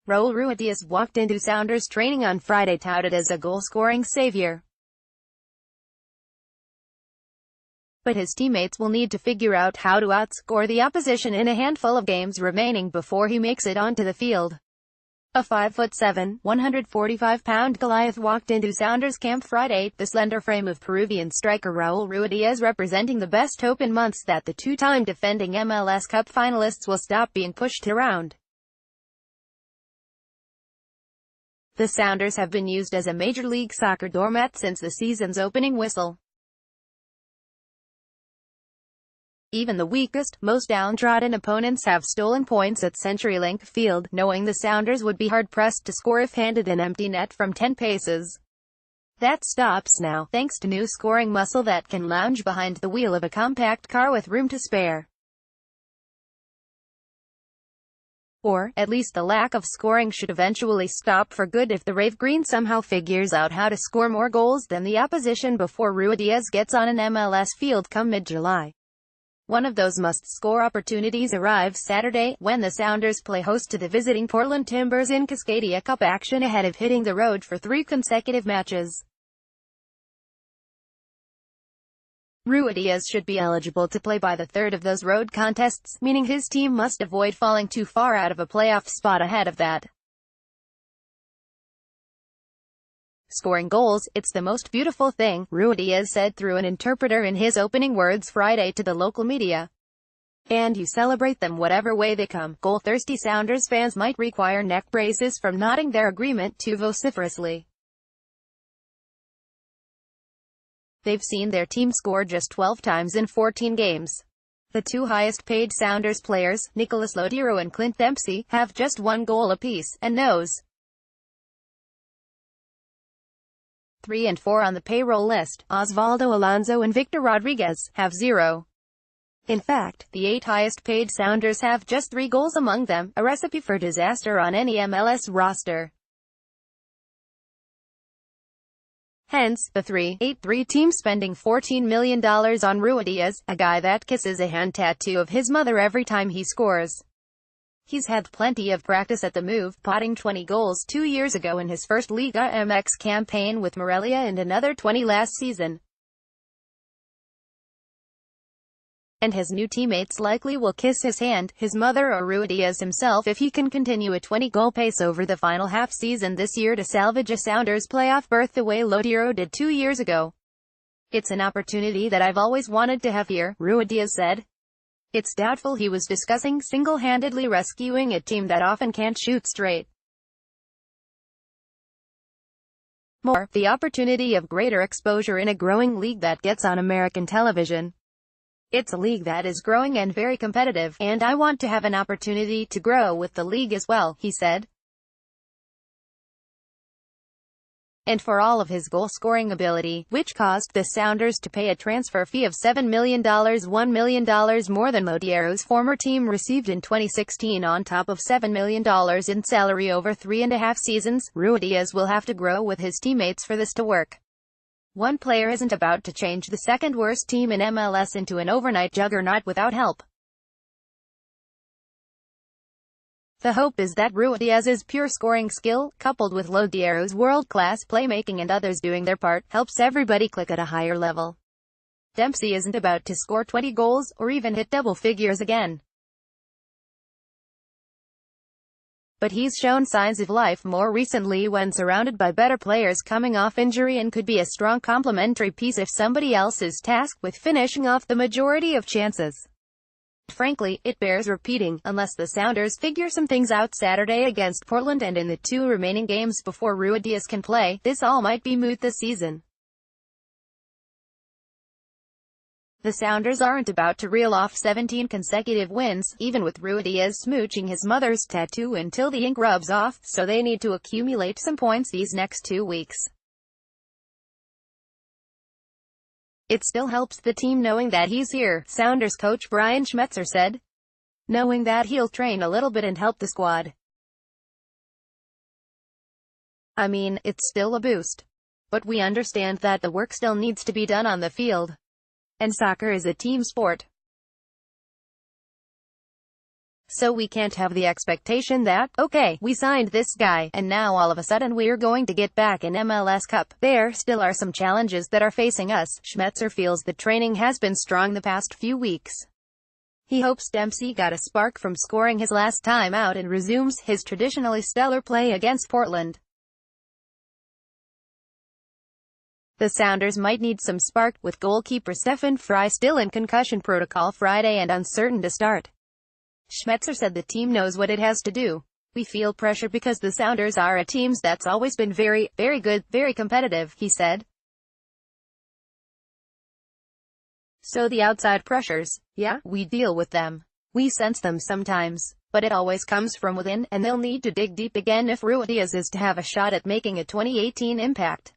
Raul Ruidiaz walked into Sounders training on Friday touted as a goal-scoring savior. But his teammates will need to figure out how to outscore the opposition in a handful of games remaining before he makes it onto the field. A 5'7", 145-pound Goliath walked into Sounders camp Friday, the slender frame of Peruvian striker Raul Ruidiaz representing the best hope in months that the two-time defending MLS Cup finalists will stop being pushed around. The Sounders have been used as a Major League Soccer doormat since the season's opening whistle. Even the weakest, most downtrodden opponents have stolen points at CenturyLink Field, knowing the Sounders would be hard-pressed to score if handed an empty net from 10 paces. That stops now, thanks to new scoring muscle that can lounge behind the wheel of a compact car with room to spare. Or, at least the lack of scoring should eventually stop for good if the Rave Green somehow figures out how to score more goals than the opposition before Ruidiaz gets on an MLS field come mid-July. One of those must-score opportunities arrives Saturday, when the Sounders play host to the visiting Portland Timbers in Cascadia Cup action ahead of hitting the road for 3 consecutive matches. Ruidiaz should be eligible to play by the third of those road contests, meaning his team must avoid falling too far out of a playoff spot ahead of that. Scoring goals, it's the most beautiful thing, Ruidiaz said through an interpreter in his opening words Friday to the local media. And you celebrate them whatever way they come. Goal-thirsty Sounders fans might require neck braces from nodding their agreement too vociferously. They've seen their team score just 12 times in 14 games. The two highest-paid Sounders players, Nicolas Lodeiro and Clint Dempsey, have just 1 goal apiece, and knows 3 and 4 on the payroll list, Osvaldo Alonso and Victor Rodriguez, have 0. In fact, the 8 highest-paid Sounders have just 3 goals among them, a recipe for disaster on any MLS roster. Hence, the 3-8-3 team spending $14 million on Ruidiaz, a guy that kisses a hand tattoo of his mother every time he scores. He's had plenty of practice at the move, potting 20 goals 2 years ago in his first Liga MX campaign with Morelia and another 20 last season. And his new teammates likely will kiss his hand, his mother or Ruidiaz himself if he can continue a 20-goal pace over the final half season this year to salvage a Sounders playoff berth the way Lodeiro did 2 years ago. It's an opportunity that I've always wanted to have here, Ruidiaz said. It's doubtful he was discussing single-handedly rescuing a team that often can't shoot straight. More, the opportunity of greater exposure in a growing league that gets on American television. It's a league that is growing and very competitive, and I want to have an opportunity to grow with the league as well, he said. And for all of his goal-scoring ability, which caused the Sounders to pay a transfer fee of $7 million, $1 million more than Lodeiro's former team received in 2016 on top of $7 million in salary over 3.5 seasons, Ruidiaz will have to grow with his teammates for this to work. One player isn't about to change the second-worst team in MLS into an overnight juggernaut without help. The hope is that Ruidiaz's pure scoring skill, coupled with Lodeiro's world-class playmaking and others doing their part, helps everybody click at a higher level. Dempsey isn't about to score 20 goals, or even hit double figures again. But he's shown signs of life more recently when surrounded by better players coming off injury and could be a strong complementary piece if somebody else is tasked with finishing off the majority of chances. Frankly, it bears repeating, unless the Sounders figure some things out Saturday against Portland and in the 2 remaining games before Ruidiaz can play, this all might be moot this season. The Sounders aren't about to reel off 17 consecutive wins, even with Ruidiaz smooching his mother's tattoo until the ink rubs off, so they need to accumulate some points these next 2 weeks. It still helps the team knowing that he's here, Sounders coach Brian Schmetzer said. Knowing that he'll train a little bit and help the squad. I mean, it's still a boost. But we understand that the work still needs to be done on the field. And soccer is a team sport. So we can't have the expectation that, okay, we signed this guy, and now all of a sudden we're going to get back in MLS Cup. There still are some challenges that are facing us. Schmetzer feels the training has been strong the past few weeks. He hopes Dempsey got a spark from scoring his last time out and resumes his traditionally stellar play against Portland. The Sounders might need some spark, with goalkeeper Stefan Frei still in concussion protocol Friday and uncertain to start. Schmetzer said the team knows what it has to do. We feel pressure because the Sounders are a team that's always been very, very good, very competitive, he said. So the outside pressures, yeah, we deal with them. We sense them sometimes, but it always comes from within, and they'll need to dig deep again if Ruidiaz is to have a shot at making a 2018 impact.